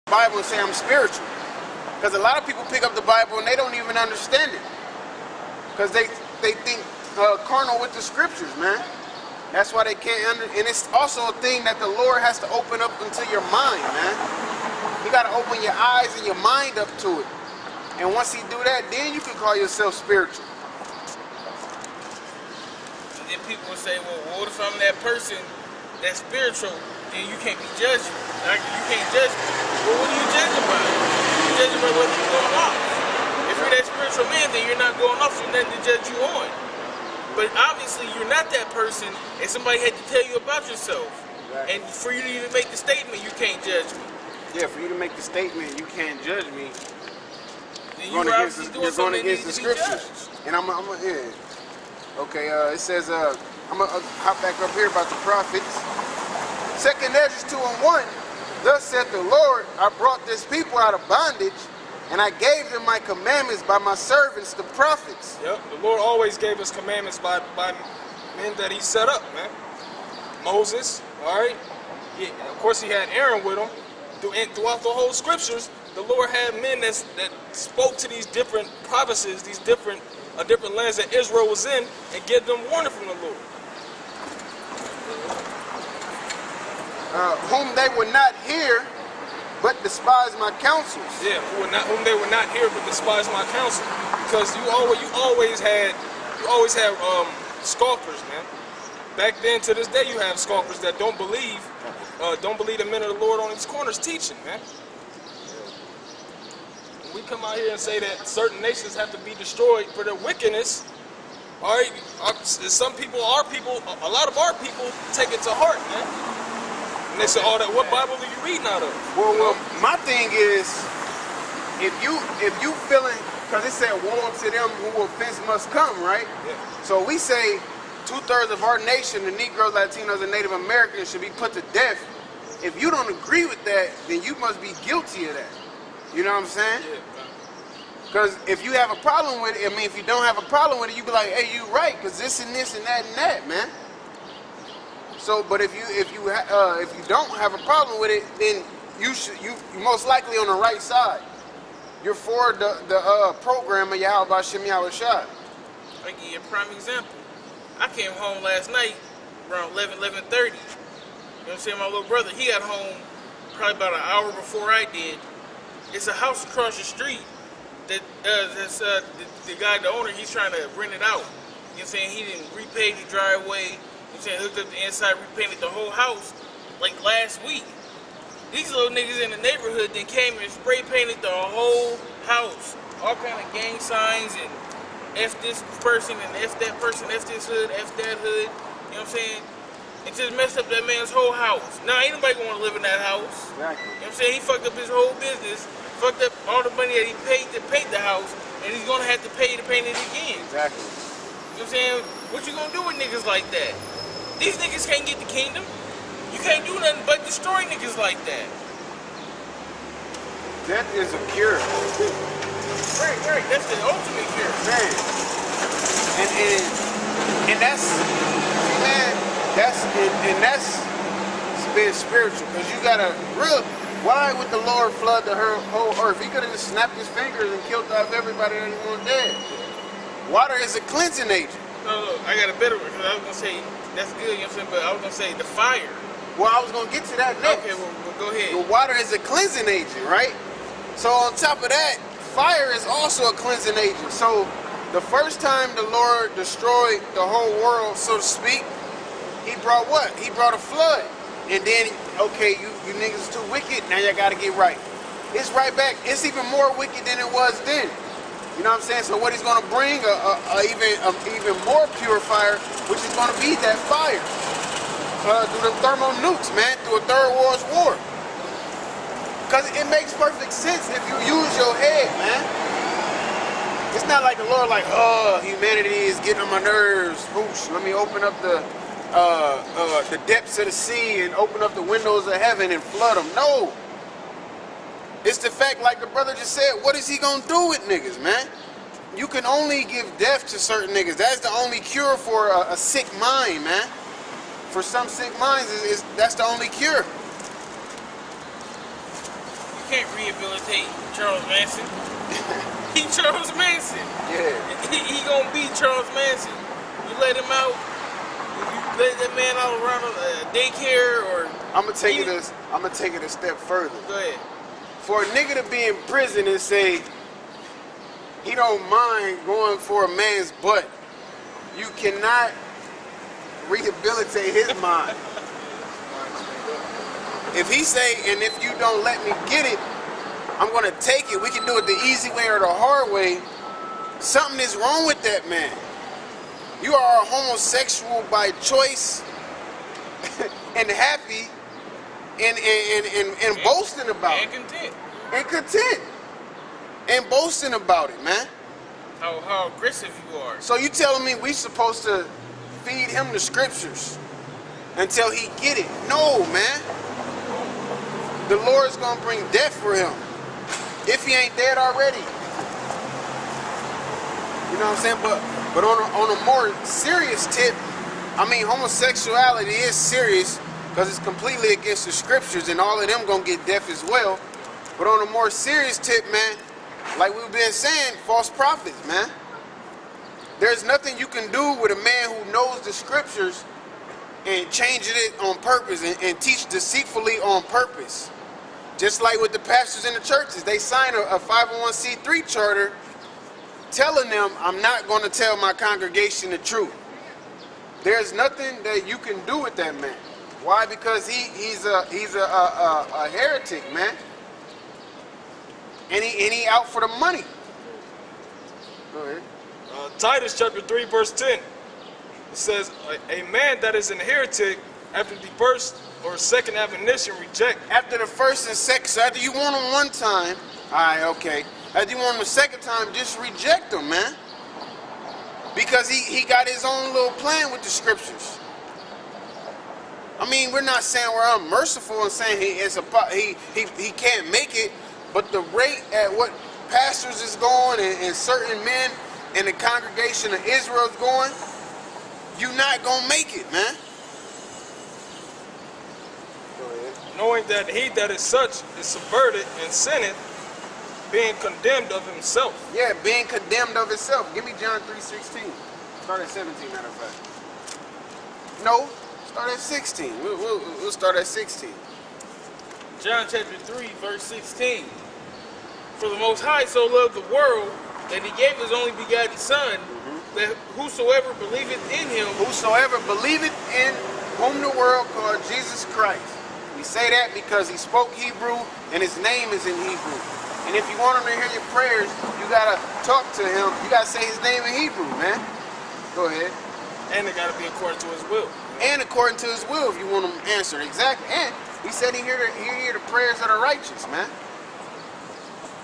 Bible and say I'm spiritual. Because a lot of people pick up the Bible and they don't even understand it. Because they think carnal with the scriptures, man. That's why they can't and it's also a thing that the Lord has to open up into your mind, man. You got to open your eyes and your mind up to it. And once he do that, then you can call yourself spiritual. And then people will say, well, what if I'm that person that's spiritual, then you can't be judging. Like, you can't judge me. Well, what are you judging by? You're judging by whether you're going off. If you're that spiritual man, then you're not going off, so there's nothing to judge you on. But obviously, you're not that person, and somebody had to tell you about yourself. Right. And for you to even make the statement, you can't judge me. Yeah, for you to make the statement, you can't judge me. You're going against the scriptures. And I'm yeah. Okay, it says, I'm going to hop back up here about the prophets. 2nd Ezra 2:1, thus saith the Lord, I brought this people out of bondage, and I gave them my commandments by my servants, the prophets. Yep, the Lord always gave us commandments by men that he set up, man. Moses, all right? Yeah, of course, he had Aaron with him. Throughout the whole scriptures, the Lord had men that spoke to these different provinces, these different lands that Israel was in, and give them warning from the Lord. Whom they would not hear, but despise my counsels. Yeah, whom they would not hear, but despise my counsel. Because you always had scoffers, man. Back then to this day, you have scoffers that don't believe the men of the Lord on these corners teaching, man. When we come out here and say that certain nations have to be destroyed for their wickedness, all right, some people, a lot of our people take it to heart, man. And they say, "Oh, what Bible are you reading out of?" Well, my thing is, if you feeling, because it said, "Woe to them who offense must come," right? Yeah. So we say 2/3 of our nation, the Negroes, Latinos, and Native Americans, should be put to death. If you don't agree with that, then you must be guilty of that. You know what I'm saying? Yeah. Because if you have a problem with it, I mean, if you don't have a problem with it, you be like, "Hey, you right," because this and this and that, man. So, but if you don't have a problem with it, then you most likely on the right side. You're for the program of Yahweh Bashem Yahweh Shah. I'll give you a prime example. I came home last night around 11:30. You know what I'm saying? My little brother, he got home probably about an hour before I did. It's a house across the street that the guy, the owner, he's trying to rent it out. You know what I'm saying? He didn't repave the driveway. You know what I'm saying? Hooked up the inside, repainted the whole house like last week. These little niggas in the neighborhood then came and spray painted the whole house. All kind of gang signs and F this person and F that person, F this hood, F that hood. You know what I'm saying? It just messed up that man's whole house. Now ain't nobody gonna live in that house. Exactly. You know what I'm saying? He fucked up his whole business, fucked up all the money that he paid to paint the house, and he's gonna have to pay to paint it again. Exactly. You know what I'm saying? What you gonna do with niggas like that? These niggas can't get the kingdom. You can't do nothing but destroy niggas like that. That is a cure. Right. That's the ultimate cure. Man. And that's, man, that's being spiritual. Because you gotta why would the Lord flood the whole earth? He could have just snapped his fingers and killed off everybody that he wanted dead. Water is a cleansing agent. No, I got a better one, because I was gonna say that's good, you know what I'm saying, but I was gonna say the fire. Well, I was gonna get to that next. Okay, well go ahead. The water is a cleansing agent, right? So on top of that, fire is also a cleansing agent. So the first time the Lord destroyed the whole world, so to speak, he brought what? He brought a flood. And then, okay, you niggas too wicked, now y'all gotta get right. It's right back. It's even more wicked than it was then. You know what I'm saying? So what he's gonna bring, even more purifier, which is gonna be that fire. Through the thermal nukes, man, through a third world war. Because it makes perfect sense if you use your head, man. It's not like the Lord like, oh, humanity is getting on my nerves. Whoosh, let me open up the depths of the sea and open up the windows of heaven and flood them. No. It's the fact, like the brother just said, what is he gonna do with niggas, man? You can only give death to certain niggas. That's the only cure for a sick mind, man. For some sick minds, that's the only cure. can't rehabilitate Charles Manson. He Charles Manson. Yeah. He gonna be Charles Manson. You let him out. You let that man out around daycare or. I'm gonna take it a step further. Go ahead. For a nigga to be in prison and say he don't mind going for a man's butt, you cannot rehabilitate his mind. If he say, and if you don't let me get it, I'm gonna take it. We can do it the easy way or the hard way. Something is wrong with that man. You are a homosexual by choice and happy and boasting about And it. content. And content. And boasting about it, man. How aggressive you are. So you telling me we supposed to feed him the scriptures until he get it? No, man. The Lord's gonna bring death for him if he ain't dead already. You know what I'm saying? But on a more serious tip, I mean, homosexuality is serious because it's completely against the scriptures, and all of them gonna get death as well. But on a more serious tip, man, like we've been saying, false prophets, man. There's nothing you can do with a man who knows the scriptures and changing it on purpose and teach deceitfully on purpose. Just like with the pastors in the churches, they sign a 501c3 charter telling them, I'm not going to tell my congregation the truth. There's nothing that you can do with that man. Why? Because he's a heretic, man. And he out for the money. Go ahead. Titus chapter 3 verse 10. It says, a man that is an heretic after the first or second admonition reject. After the first and second, so after you want him one time, all right, okay. After you want him a second time, just reject him, man. Because he got his own little plan with the scriptures. I mean, we're not saying we're unmerciful and saying he can't make it, but the rate at what pastors is going and certain men in the congregation of Israel is going, you not gonna make it, man. Go ahead. Knowing that he that is such is subverted and sinneth, being condemned of himself. Yeah, being condemned of itself. Give me John 3:16. Start at 17, matter of fact. No, start at 16. We'll start at 16. John chapter 3, verse 16. For the Most High so loved the world that he gave his only begotten Son, that whosoever believeth in him. Whosoever believeth in whom the world called Jesus Christ. We say that because he spoke Hebrew and his name is in Hebrew. And if you want him to hear your prayers, you gotta talk to him. You gotta say his name in Hebrew, man. Go ahead. And it gotta be according to his will. And according to his will, if you want him answered. Exactly. And he said he hear the prayers of the righteous, man.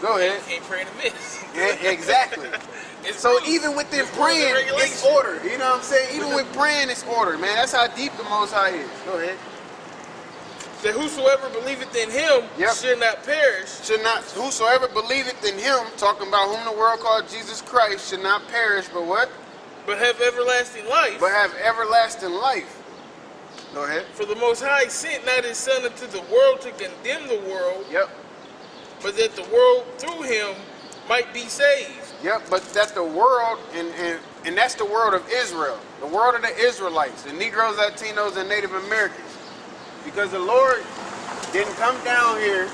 Go ahead. You can't pray to miss. Yeah, exactly. So rules. even within It's rules and praying, it's regulations. order. You know what I'm saying? Even with praying, it's order, man. That's how deep the Most High is. Go ahead. That whosoever believeth in him Yep. should not perish, Should not, whosoever believeth in him, talking about whom the world called Jesus Christ, should not perish, but what? but have everlasting life. But have everlasting life. Go ahead. For the Most High sent not his Son into the world to condemn the world, Yep. but that the world through him might be saved. Yep, but that the world, and that's the world of Israel. The world of the Israelites, the Negroes, Latinos, and Native Americans. Because the Lord didn't come down here.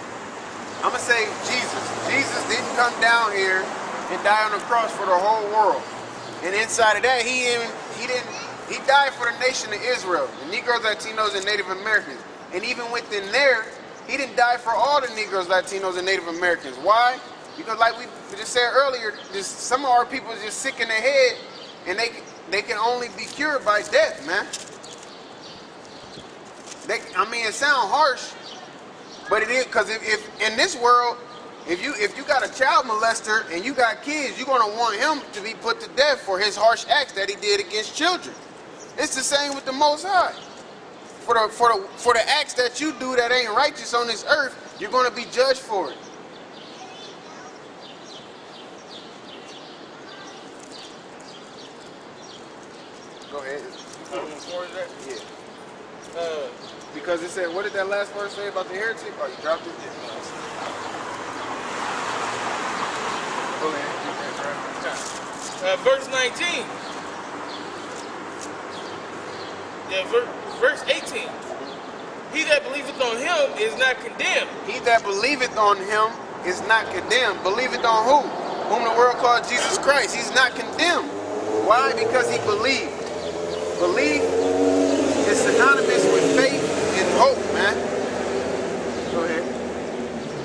I'm going to say Jesus. Jesus didn't come down here and die on the cross for the whole world. And inside of that, he died for the nation of Israel, the Negroes, Latinos, and Native Americans. And even within there, he didn't die for all the Negroes, Latinos, and Native Americans. Why? Because like we just said earlier, some of our people is just sick in the head, and they can only be cured by death, man. I mean, it sounds harsh, but it is, because if in this world, if you got a child molester and you got kids, you're gonna want him to be put to death for his harsh acts that he did against children. It's the same with the Most High. For the acts that you do that ain't righteous on this earth, you're gonna be judged for it. Go ahead. Yeah. Because it said, what did that last verse say about the heretic? Oh, you dropped it? Yeah. verse 19. Yeah, verse 18. He that believeth on him is not condemned. He that believeth on him is not condemned. Believeth on who? Whom the world calls Jesus Christ. He's not condemned. Why? Because he believed. Belief is synonymous with faith and hope, man. Go ahead.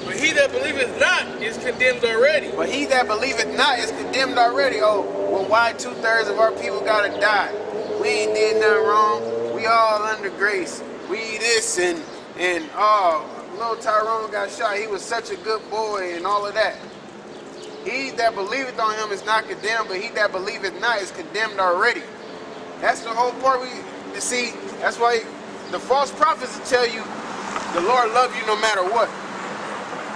But he that believeth not is condemned already. But he that believeth not is condemned already. Oh, well, why 2/3 of our people gotta die? We ain't did nothing wrong. We all under grace. We this and oh, little Tyrone got shot. He was such a good boy and all of that. He that believeth on him is not condemned, but he that believeth not is condemned already. That's the whole part we see. That's why the false prophets will tell you the Lord loves you no matter what.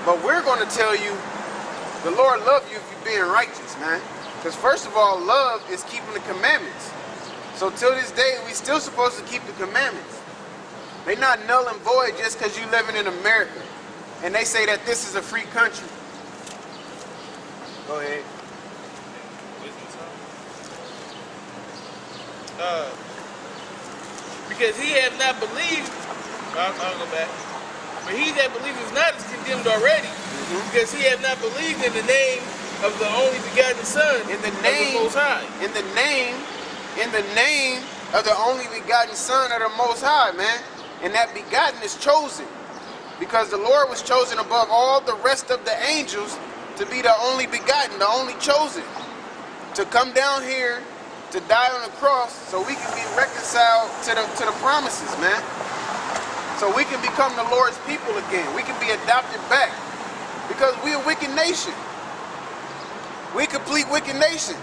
But we're going to tell you the Lord loves you if you're being righteous, man. Because first of all, love is keeping the commandments. So till this day, we still supposed to keep the commandments. They're not null and void just because you living in America. And they say that this is a free country. Go ahead. Because he hath not believed, I'll go back. But he that believeth not is condemned already, because he hath not believed in the name of the only begotten Son In the of name, the Most High. in the name of the only begotten Son of the Most High, man. And that begotten is chosen, because the Lord was chosen above all the rest of the angels to be the only begotten, the only chosen, to come down here to die on the cross so we can be reconciled to the promises, man. So we can become the Lord's people again. We can be adopted back, because we're a wicked nation. We a complete wicked nation.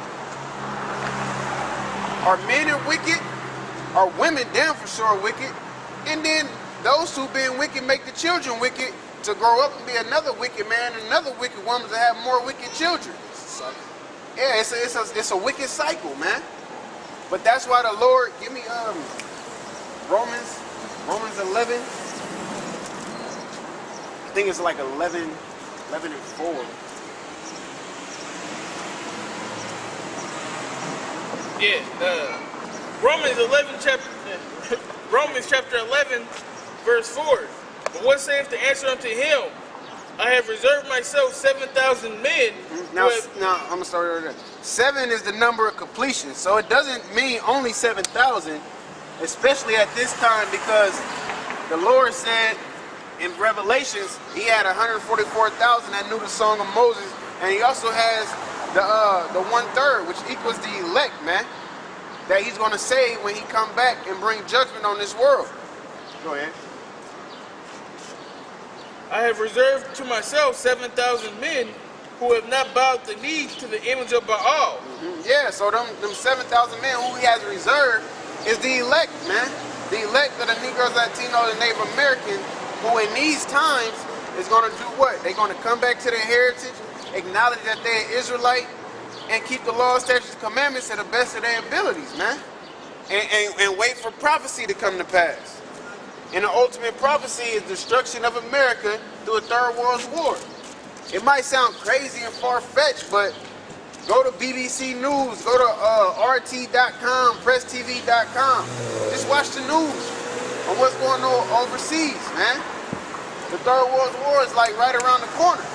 Our men are wicked, our women damn for sure are wicked, and then those who being wicked make the children wicked to grow up and be another wicked man and another wicked woman to have more wicked children. Yeah, it's a wicked cycle, man. But that's why the Lord, give me Romans 11. I think it's like 11 and 4. Yeah, Romans chapter 11, verse 4. But what saith the answer unto him? I have reserved myself 7,000 men. Now, I'm gonna start right there. 7 is the number of completion, so it doesn't mean only 7,000, especially at this time, because the Lord said in Revelations He had 144,000 that knew the song of Moses, and He also has the 1/3, which equals the elect, man, that He's gonna save when He come back and bring judgment on this world. Go ahead. I have reserved to myself 7,000 men who have not bowed the knee to the image of Baal. Yeah, so them 7,000 men who He has reserved is the elect, man. The elect of the Negroes, Latinos, and Native American, who in these times is going to do what? They're going to come back to their heritage, acknowledge that they're Israelite, and keep the law, statutes, commandments to the best of their abilities, man. And wait for prophecy to come to pass. And the ultimate prophecy is destruction of America through a third world war. It might sound crazy and far-fetched, but go to BBC News, go to RT.com, PressTV.com. Just watch the news on what's going on overseas, man. The third world war is like right around the corner.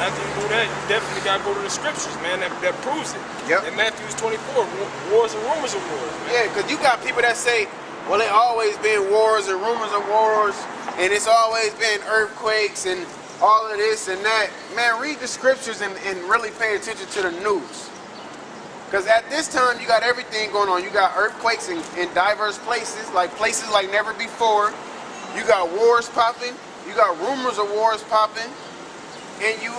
After you do that, you definitely got to go to the scriptures, man, that proves it. Yep. In Matthew 24, wars and rumors of wars, man. Yeah, because you got people that say, well, it always been wars and rumors of wars, and it's always been earthquakes and all of this and that. Man, read the scriptures and really pay attention to the news. Because at this time, you got everything going on. You got earthquakes in diverse places like never before. You got wars popping. You got rumors of wars popping. And you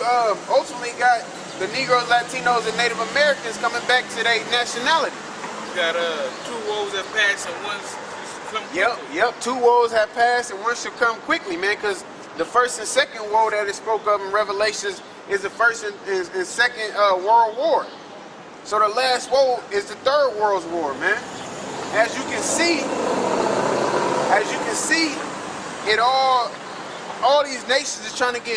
ultimately got the Negroes, Latinos, and Native Americans coming back to their nationality. You got 2 woes that pass and one's come quickly. Yep. 2 woes have passed and one should come quickly, man, because the first and second woe that it spoke of in Revelations is the first and second world war. So the last woe is the third world war, man. As you can see, it all these nations is trying to get